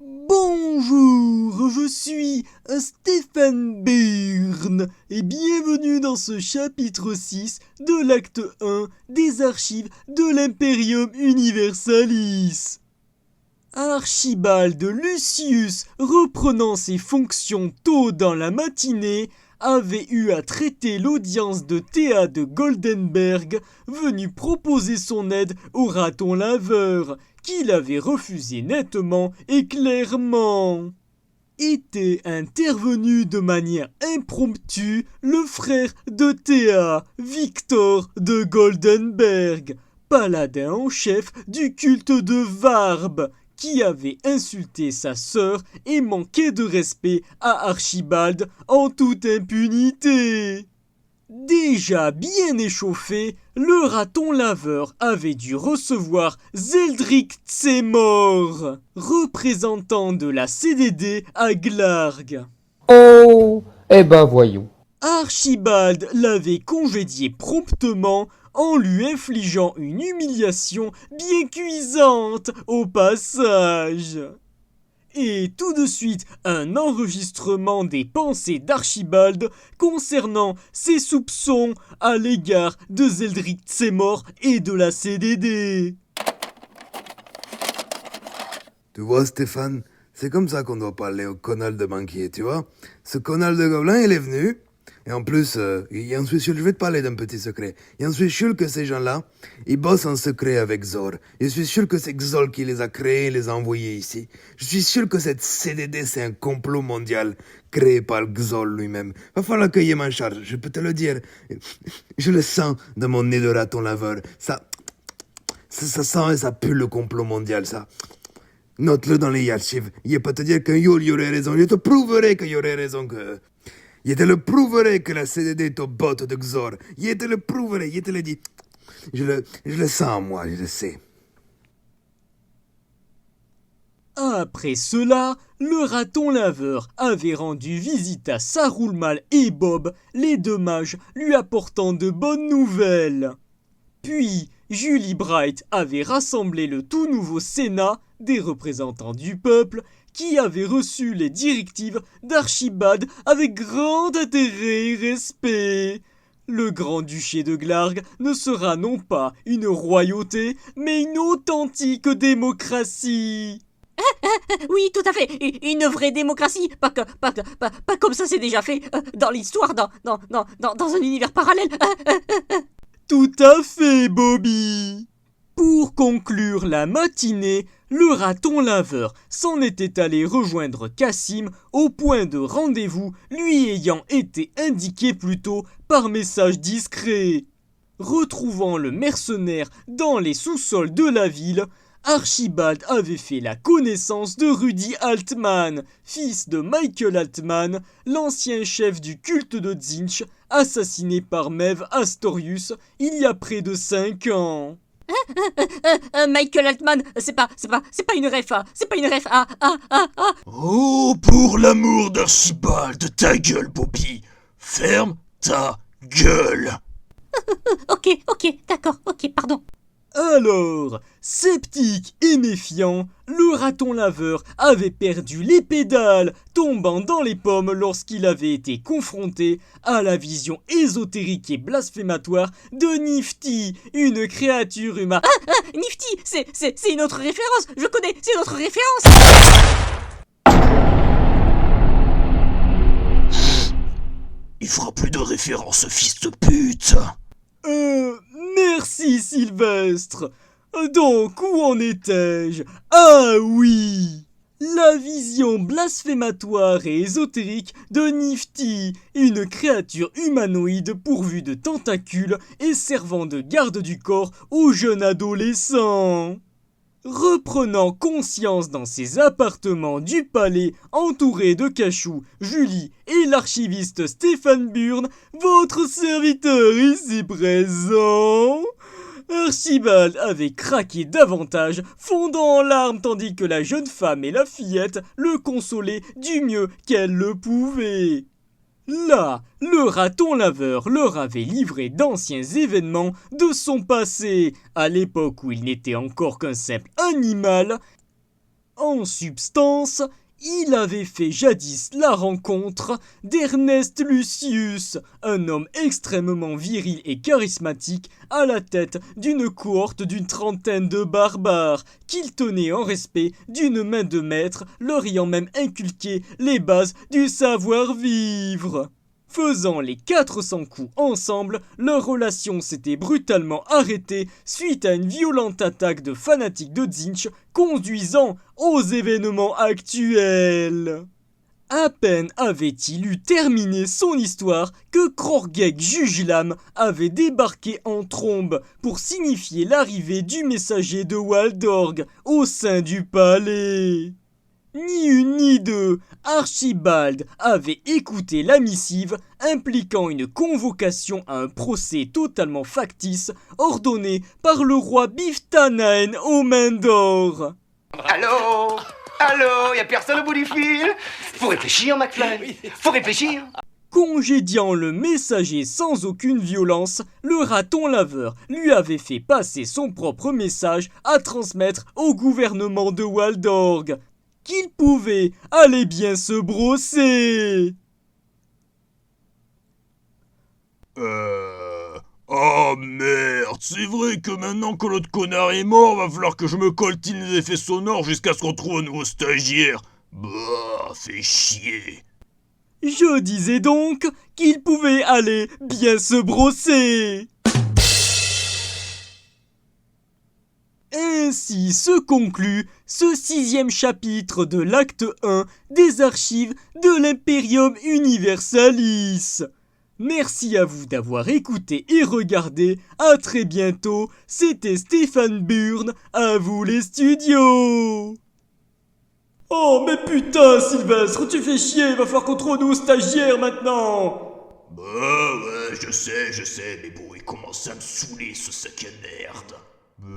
Bonjour, je suis Stéphane Byrne et bienvenue dans ce chapitre 6 de l'acte 1 des archives de l'Imperium Universalis. Archibald Lucius, reprenant ses fonctions tôt dans la matinée, avait eu à traiter l'audience de Théa de Goldenberg, venu proposer son aide au raton laveur, qu'il avait refusé nettement et clairement. Était intervenu de manière impromptue le frère de Théa, Victor de Goldenberg, paladin en chef du culte de Varbe, qui avait insulté sa sœur et manqué de respect à Archibald en toute impunité. Déjà bien échauffé, le raton laveur avait dû recevoir Zeldric Tsemor, représentant de la CDD à Glarg. Oh, eh ben voyons. Archibald l'avait congédié promptement en lui infligeant une humiliation bien cuisante au passage. Et tout de suite un enregistrement des pensées d'Archibald concernant ses soupçons à l'égard de Zeldric Tsemor et de la CDD. Tu vois, Stéphane, c'est comme ça qu'on doit parler au connal de banquier, tu vois. Ce connal de gobelin, il est venu. Et en plus, j'en suis sûr, je vais te parler d'un petit secret. J'en suis sûr que ces gens-là, ils bossent en secret avec Zor. Je suis sûr que c'est Xol qui les a créés et les a envoyés ici. Je suis sûr que cette CDD, c'est un complot mondial créé par Xol lui-même. Va falloir qu'il y ait ma charge, je peux te le dire. Je le sens de mon nez de raton laveur. Ça sent et ça pue le complot mondial, ça. Note-le dans les archives. Il peut te dire que Yul y aurait raison. Je te prouverai qu'il y aurait raison que... Je te le prouverai que la CDD est au bottes de Xor. Je te le prouverai, je te le dis. Je le sens, moi, je le sais. Après cela, le raton laveur avait rendu visite à Saroulmal et Bob, les deux mages, lui apportant de bonnes nouvelles. Puis, Julie Bright avait rassemblé le tout nouveau Sénat, des représentants du peuple, qui avait reçu les directives d'Archibald avec grand intérêt et respect. Le grand-duché de Glarg ne sera non pas une royauté, mais une authentique démocratie. Oui, tout à fait. Une vraie démocratie. Pas comme ça c'est déjà fait dans l'histoire, dans un univers parallèle. Tout à fait, Bobby. Pour conclure la matinée, le raton laveur s'en était allé rejoindre Cassim au point de rendez-vous lui ayant été indiqué plus tôt par message discret. Retrouvant le mercenaire dans les sous-sols de la ville, Archibald avait fait la connaissance de Rudy Altman, fils de Michael Altman, l'ancien chef du culte de Tzeentch, assassiné par Mev Astorius il y a près de 5 ans. Michael Altman, c'est pas une ref, c'est pas une ref. Oh, pour l'amour d'Archibald, ta gueule, Bobby. Ferme ta gueule. Ok, d'accord, ok, pardon. Alors, sceptique et méfiant, le raton laveur avait perdu les pédales, tombant dans les pommes lorsqu'il avait été confronté à la vision ésotérique et blasphématoire de Nifty, une créature humaine. Nifty, c'est une autre référence, je connais, c'est une autre référence. Il fera plus de référence, fils de pute. Merci Sylvestre. Donc, où en étais-je? Ah oui! La vision blasphématoire et ésotérique de Nifty, une créature humanoïde pourvue de tentacules et servant de garde du corps aux jeunes adolescents. Reprenant conscience dans ses appartements du palais, entouré de cachous, Julie et l'archiviste Stéphane Byrne, votre serviteur ici présent, Archibald avait craqué davantage, fondant en larmes tandis que la jeune femme et la fillette le consolaient du mieux qu'elles le pouvaient. Là, le raton laveur leur avait livré d'anciens événements de son passé, à l'époque où il n'était encore qu'un simple animal, En substance, il avait fait jadis la rencontre d'Ernest Lucius, un homme extrêmement viril et charismatique à la tête d'une cohorte d'une trentaine de barbares qu'il tenait en respect d'une main de maître, leur ayant même inculqué les bases du savoir-vivre. Faisant les 400 coups ensemble, leur relation s'était brutalement arrêtée suite à une violente attaque de fanatiques de Zinch conduisant aux événements actuels. À peine avait-il eu terminé son histoire que Krorgeg Jujlam avait débarqué en trombe pour signifier l'arrivée du messager de Waldorg au sein du palais. Ni une ni deux, Archibald avait écouté la missive impliquant une convocation à un procès totalement factice ordonné par le roi Biftanaen aux mains d'or. Allô? Allô? Y'a personne au bout du fil? Faut réfléchir, McFly. Faut réfléchir. Congédiant le messager sans aucune violence, le raton laveur lui avait fait passer son propre message à transmettre au gouvernement de Waldorg. Qu'il pouvait aller bien se brosser. Oh merde, c'est vrai que maintenant que l'autre connard est mort, va falloir que je me coltine les effets sonores jusqu'à ce qu'on trouve un nouveau stagiaire. Bah, fait chier. Je disais donc qu'il pouvait aller bien se brosser. Ainsi se conclut ce 6e chapitre de l'acte 1 des archives de l'Imperium Universalis. Merci à vous d'avoir écouté et regardé. À très bientôt. C'était Stéphane Burn. À vous les studios. Oh mais putain Sylvestre, tu fais chier. Va falloir qu'on trouve un nouveau stagiaire maintenant. Bah ouais, je sais, mais bon, il commence à me saouler ce sac à merde. Bah...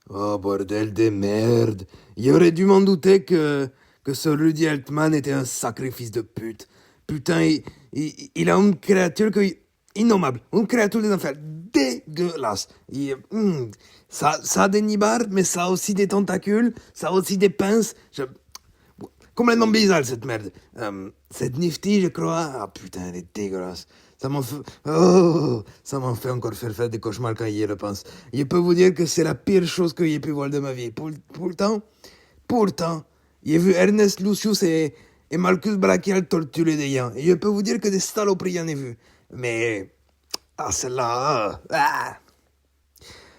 Oh, bordel de merde. Il aurait dû m'en douter que ce Rudy Altman était un sacré fils de pute. Putain, il a une créature innommable. Une créature des enfers. Dégueulasse. Ça a des nibards, mais ça a aussi des tentacules. Ça a aussi des pinces. Complètement bizarre, cette merde. Cette Nifty, je crois. Ah, putain, elle est dégueulasse. Ça m'en fait encore faire des cauchemars quand il y repense. Je peux vous dire que c'est la pire chose que j'ai pu voir de ma vie. Pourtant, j'ai vu Ernest Lucius et Marcus Brachial torturer des gens. Et je peux vous dire que des saloperies, j'en ai vu. Mais, celle-là,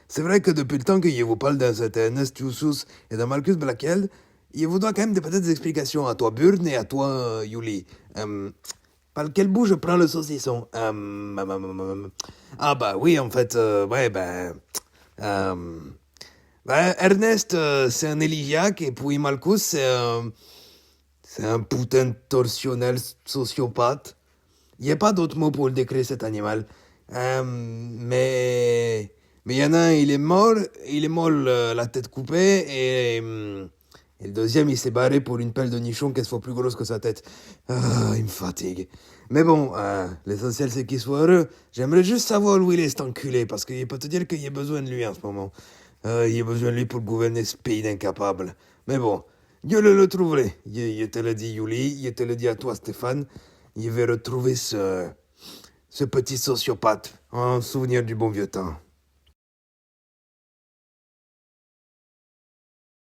C'est vrai que depuis le temps que je vous parle d'un certain Ernest Lucius et d'un Marcus Brachial, je vous dois quand même des petites explications à toi, Burn, et à toi, Yuli. Par quel bout je prends le saucisson? Ah bah oui, en fait, Ernest, c'est un éligiaque, et puis Malchus, c'est un putain de torsionnel sociopathe. Il n'y a pas d'autre mot pour le décrire, cet animal. Mais il y en a un, il est mort, la tête coupée, et le deuxième, il s'est barré pour une pelle de nichon qu'elle soit plus grosse que sa tête. Ah, il me fatigue. Mais bon, l'essentiel c'est qu'il soit heureux. J'aimerais juste savoir où il est, cet enculé, parce qu'il peut te dire qu'il y a besoin de lui en ce moment. Il y a besoin de lui pour gouverner ce pays d'incapables. Mais bon, je le trouverai. Je te le dis, Yuli, je te le dis à toi, Stéphane. Je vais retrouver ce petit sociopathe en souvenir du bon vieux temps.